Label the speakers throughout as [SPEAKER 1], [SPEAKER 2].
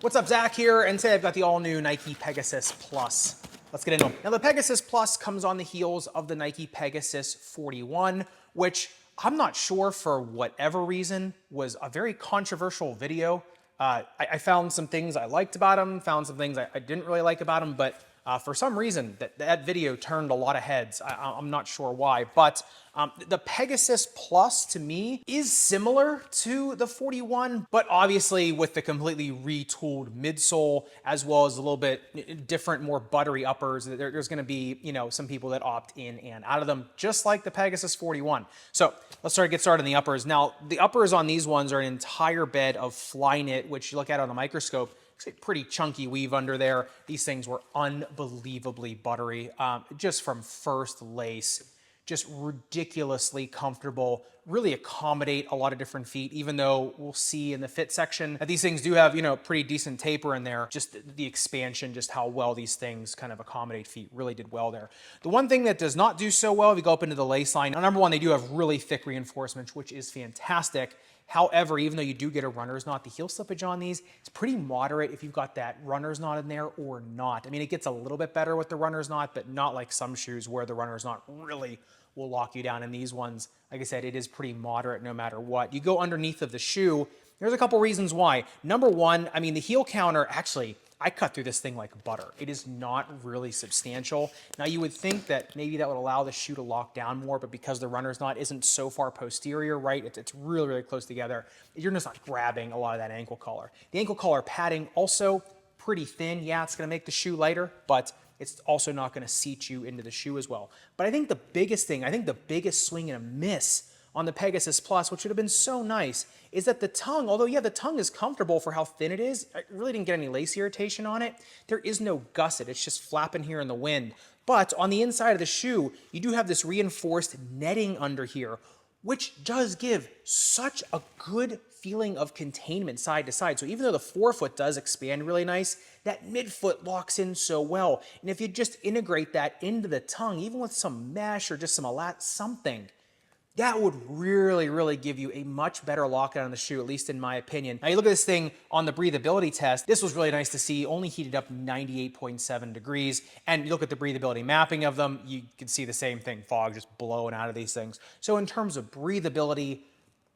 [SPEAKER 1] What's up, Zach here, and today I've got the all-new Nike Pegasus Plus. Let's get into them. Now, the Pegasus Plus comes on the heels of the Nike Pegasus 41, which I'm not sure, for whatever reason, was a very controversial video. I found some things I liked about them, found some things I didn't really like about them, but for some reason, that video turned a lot of heads. I'm not sure why, but the Pegasus Plus, to me, is similar to the 41, but obviously with the completely retooled midsole, as well as a little bit different, more buttery uppers. There's gonna be, some people that opt in and out of them, just like the Pegasus 41. So let's get started on the uppers. Now, the uppers on these ones are an entire bed of fly knit, which you look at on the microscope, it's a pretty chunky weave under there. These things were unbelievably buttery, just from first lace, just ridiculously comfortable, really accommodate a lot of different feet, even though we'll see in the fit section that these things do have, pretty decent taper in there. Just the expansion, just how well these things kind of accommodate feet, really did well there. The one thing that does not do so well, if you go up into the lace line, number one, they do have really thick reinforcements, which is fantastic. However, even though you do get a runner's knot, the heel slippage on these is pretty moderate if you've got that runner's knot in there or not. I mean, it gets a little bit better with the runner's knot, but not like some shoes where the runner's knot really will lock you down. In these ones, like I said, it is pretty moderate no matter what. You go underneath of the shoe, there's a couple reasons why. Number one, I mean, the heel counter, actually, I cut through this thing like butter. It is not really substantial. Now, you would think that maybe that would allow the shoe to lock down more, but because the runner's knot isn't so far posterior, right, it's really, really close together, you're just not grabbing a lot of that ankle collar. The ankle collar padding, also pretty thin. Yeah, it's gonna make the shoe lighter, but it's also not gonna seat you into the shoe as well. But I think the biggest thing, the biggest swing and a miss on the Pegasus Plus, which would have been so nice, is that the tongue, although yeah, the tongue is comfortable for how thin it is, I really didn't get any lace irritation on it. There is no gusset, it's just flapping here in the wind. But on the inside of the shoe, you do have this reinforced netting under here, which does give such a good feeling of containment side to side. So even though the forefoot does expand really nice, that midfoot locks in so well. And if you just integrate that into the tongue, even with some mesh or just some something, that would really, really give you a much better lockout on the shoe, at least in my opinion. Now, you look at this thing on the breathability test. This was really nice to see, only heated up 98.7 degrees. And you look at the breathability mapping of them, you can see the same thing, fog just blowing out of these things. So in terms of breathability,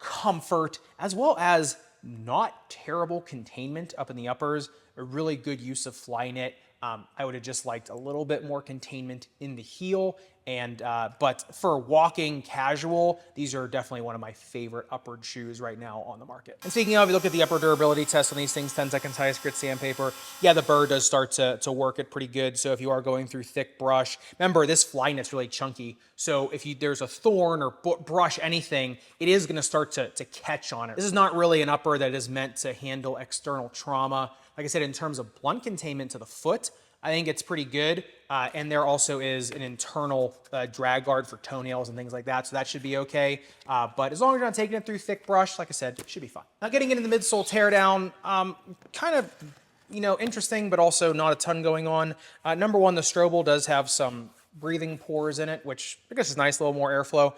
[SPEAKER 1] comfort, as well as not terrible containment up in the uppers, a really good use of fly knit. I would have just liked a little bit more containment in the heel, but for walking casual, these are definitely one of my favorite upper shoes right now on the market. And speaking of, you look at the upper durability test on these things, 10 seconds highest grit sandpaper. Yeah, the burr does start to work it pretty good. So if you are going through thick brush, remember this fly knit's really chunky. So if there's a thorn or brush anything, it is gonna start to catch on it. This is not really an upper that is meant to handle external trauma. Like I said, in terms of blunt containment to the foot, I think it's pretty good. And there also is an internal drag guard for toenails and things like that, so that should be okay. But as long as you're not taking it through thick brush, like I said, it should be fine. Now, getting into the midsole teardown, kind of, interesting, but also not a ton going on. Number one, the Strobel does have some breathing pores in it, which I guess is nice, a little more airflow.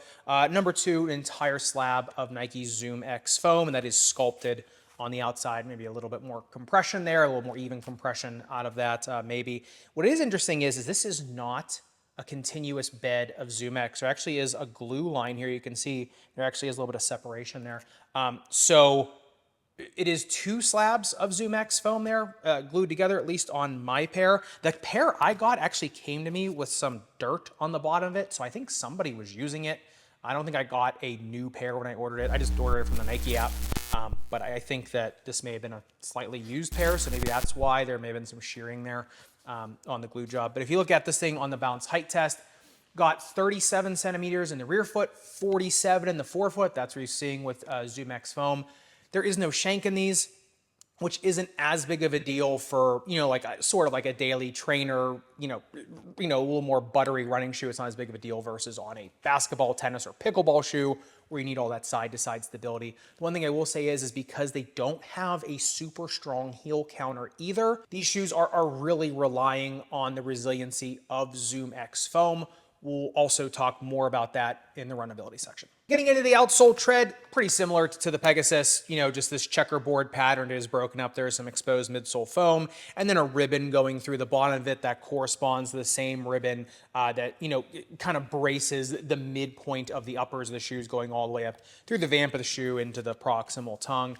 [SPEAKER 1] Number two, an entire slab of Nike Zoom X foam, and that is sculpted on the outside, maybe a little bit more compression there, a little more even compression out of that, maybe. What is interesting is this is not a continuous bed of Zoom X. There actually is a glue line here. You can see there actually is a little bit of separation there. So it is two slabs of Zoom X foam there, glued together, at least on my pair. The pair I got actually came to me with some dirt on the bottom of it, so I think somebody was using it. I don't think I got a new pair when I ordered it. I just ordered it from the Nike app. But I think that this may have been a slightly used pair, so maybe that's why there may have been some shearing there on the glue job. But if you look at this thing on the bounce height test, got 37 centimeters in the rear foot, 47 in the forefoot. That's what you're seeing with Zoom X foam. There is no shank in these, which isn't as big of a deal for, sort of like a daily trainer, a little more buttery running shoe. It's not as big of a deal versus on a basketball, tennis, or pickleball shoe where you need all that side-to-side stability. The one thing I will say is because they don't have a super strong heel counter either, these shoes are really relying on the resiliency of Zoom X foam. We'll also talk more about that in the runnability section. Getting into the outsole tread, pretty similar to the Pegasus, just this checkerboard pattern is broken up. There's some exposed midsole foam and then a ribbon going through the bottom of it that corresponds to the same ribbon that, kind of braces the midpoint of the uppers of the shoes going all the way up through the vamp of the shoe into the proximal tongue.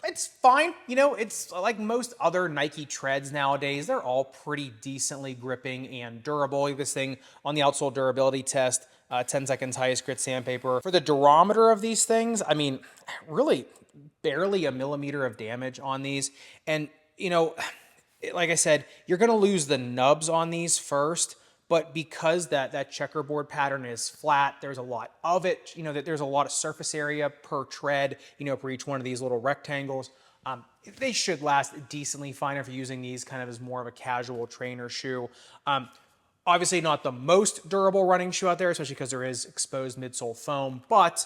[SPEAKER 1] It's fine. It's like most other Nike treads nowadays. They're all pretty decently gripping and durable. This thing on the outsole durability test, 10 seconds highest grit sandpaper. For the durometer of these things, I mean, really barely a millimeter of damage on these. And, like I said, you're going to lose the nubs on these first. But because that checkerboard pattern is flat, there's a lot of it, that there's a lot of surface area per tread, for each one of these little rectangles. They should last decently fine if you're using these kind of as more of a casual trainer shoe. Obviously not the most durable running shoe out there, especially because there is exposed midsole foam, but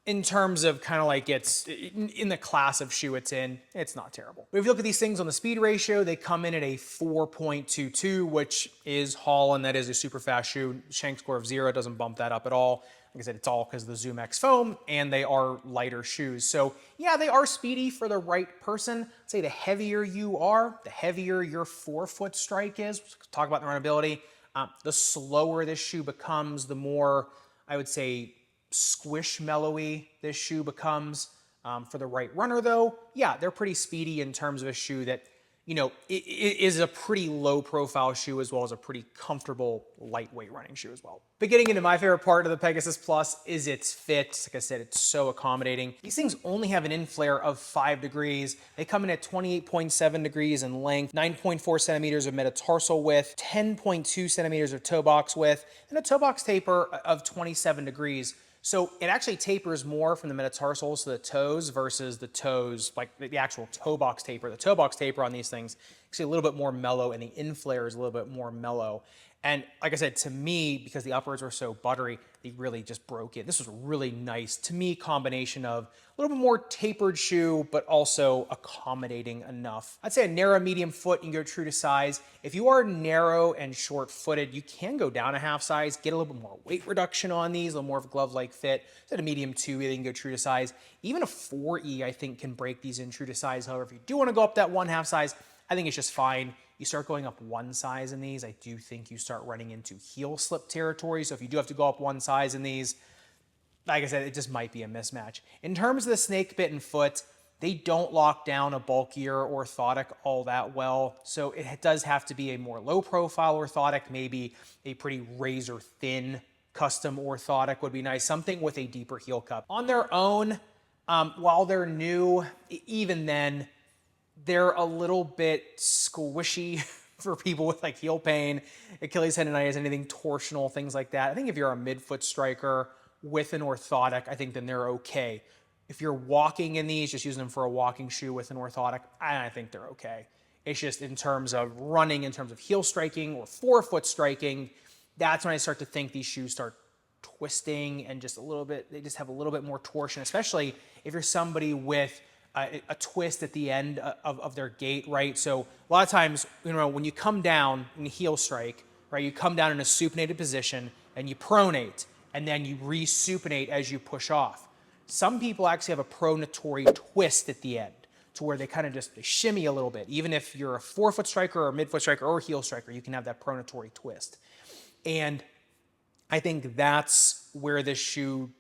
[SPEAKER 1] in terms of kind of like it's in the class of shoe it's in, it's not terrible. But if you look at these things on the speed ratio, they come in at a 4.22, which is Hall, and that is a super fast shoe. Shank score of 0 doesn't bump that up at all. Like I said, it's all because of the Zoom X foam, and they are lighter shoes. So yeah, they are speedy for the right person. I'd say the heavier you are, the heavier your forefoot strike is. We'll talk about the runability. The slower this shoe becomes, the more, I would say, squish-mellowy this shoe becomes. For the right runner, though, yeah, they're pretty speedy in terms of a shoe that, it is a pretty low-profile shoe as well as a pretty comfortable, lightweight running shoe as well. But getting into my favorite part of the Pegasus Plus is its fit. Like I said, it's so accommodating. These things only have an in-flare of 5 degrees. They come in at 28.7 degrees in length, 9.4 centimeters of metatarsal width, 10.2 centimeters of toe box width, and a toe box taper of 27 degrees. So it actually tapers more from the metatarsals to the toes versus the toes, like the actual toe box taper. The toe box taper on these things is actually a little bit more mellow, and the in-flare is a little bit more mellow. And like I said, to me, because the uppers are so buttery, they really just broke it. This was a really nice, to me, combination of a little bit more tapered shoe, but also accommodating enough. I'd say a narrow, medium foot, you can go true to size. If you are narrow and short-footed, you can go down a half size, get a little bit more weight reduction on these, a little more of a glove-like fit. Instead of medium 2, you can go true to size. Even a 4E, I think, can break these in true to size. However, if you do want to go up that 1/2 size, I think it's just fine. You start going up 1 size in these, I do think you start running into heel slip territory. So if you do have to go up 1 size in these, like I said, it just might be a mismatch. In terms of the snake bitten foot, they don't lock down a bulkier orthotic all that well. So it does have to be a more low profile orthotic, maybe a pretty razor thin custom orthotic would be nice. Something with a deeper heel cup. On their own, while they're new, even then, they're a little bit squishy for people with like heel pain, Achilles tendonitis, anything torsional, things like that. I think if you're a midfoot striker with an orthotic, I think then they're okay. If you're walking in these, just using them for a walking shoe with an orthotic, I think they're okay. It's just in terms of running, in terms of heel striking or forefoot striking, that's when I start to think these shoes start twisting and just a little bit, they just have a little bit more torsion, especially if you're somebody with a twist at the end of their gait, right? So a lot of times, when you come down in a heel strike, right, you come down in a supinated position and you pronate, and then you re-supinate as you push off. Some people actually have a pronatory twist at the end to where they kind of just shimmy a little bit. Even if you're a forefoot striker or a midfoot striker or a heel striker, you can have that pronatory twist. And I think that's where this shoe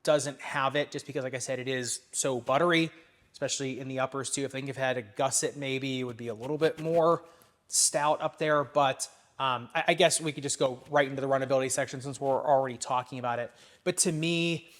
[SPEAKER 1] doesn't have it, just because, like I said, it is so buttery, especially in the uppers too. If I think if it had a gusset, maybe it would be a little bit more stout up there, but I guess we could just go right into the runability section since we're already talking about it. But to me,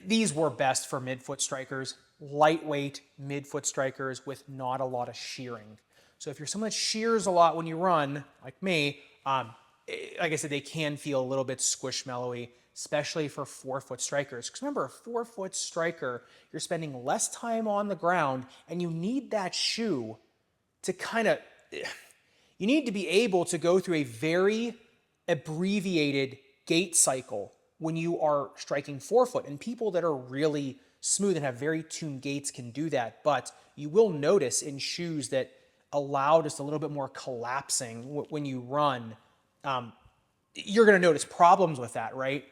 [SPEAKER 1] these were best for midfoot strikers, lightweight midfoot strikers with not a lot of shearing. So if you're someone that shears a lot when you run, like me, like I said, they can feel a little bit squishmallowy, especially for forefoot strikers. Because remember, a forefoot striker, you're spending less time on the ground, and you need that shoe to you need to be able to go through a very abbreviated gait cycle when you are striking forefoot. And people that are really smooth and have very tuned gaits can do that. But you will notice in shoes that allow just a little bit more collapsing when you run, you're going to notice problems with that, right?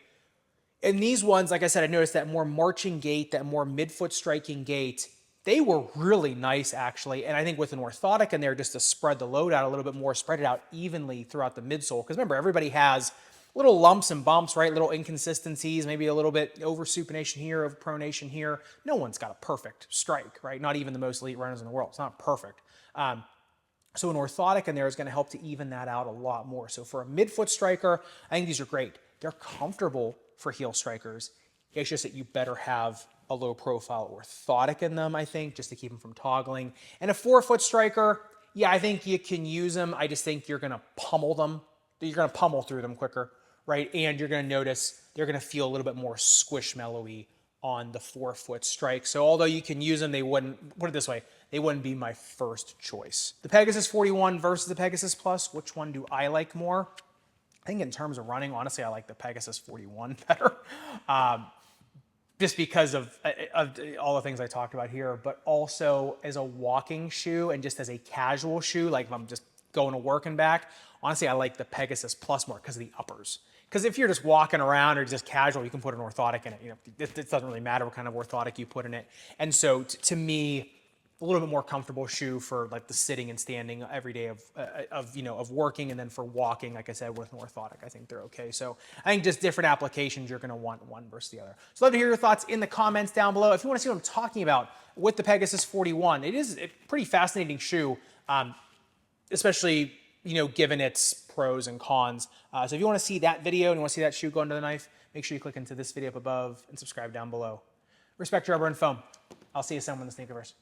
[SPEAKER 1] And these ones, like I said, I noticed that more marching gait, that more midfoot striking gait, they were really nice actually. And I think with an orthotic in there, just to spread the load out a little bit more, spread it out evenly throughout the midsole. Because remember, everybody has little lumps and bumps, right? Little inconsistencies, maybe a little bit over supination here, over pronation here. No one's got a perfect strike, right? Not even the most elite runners in the world. It's not perfect. So an orthotic in there is going to help to even that out a lot more. So for a midfoot striker, I think these are great. They're comfortable for heel strikers. It's just that you better have a low profile orthotic in them, I think, just to keep them from toggling. And a forefoot striker, yeah, I think you can use them. I just think you're going to pummel them. You're going to pummel through them quicker, right? And you're going to notice they're going to feel a little bit more squishmallowy on the forefoot strike. So although you can use them, they wouldn't, put it this way, they wouldn't be my first choice. The Pegasus 41 versus the Pegasus Plus, which one do I like more? I think in terms of running, honestly, I like the Pegasus 41 better. Just because of all the things I talked about here, but also as a walking shoe and just as a casual shoe, like if I'm just going to work and back, honestly, I like the Pegasus Plus more because of the uppers. Because if you're just walking around or just casual, you can put an orthotic in it. You know, it doesn't really matter what kind of orthotic you put in it. And so to me, a little bit more comfortable shoe for like the sitting and standing every day of working, and then for walking, like I said, with an orthotic, I think they're okay. So I think just different applications, you're going to want one versus the other. So I'd love to hear your thoughts in the comments down below. If you want to see what I'm talking about with the Pegasus 41, it is a pretty fascinating shoe, especially given its pros and cons. So if you want to see that video and you want to see that shoe go under the knife, make sure you click into this video up above and subscribe down below. Respect your rubber and foam. I'll see you soon in the sneakerverse.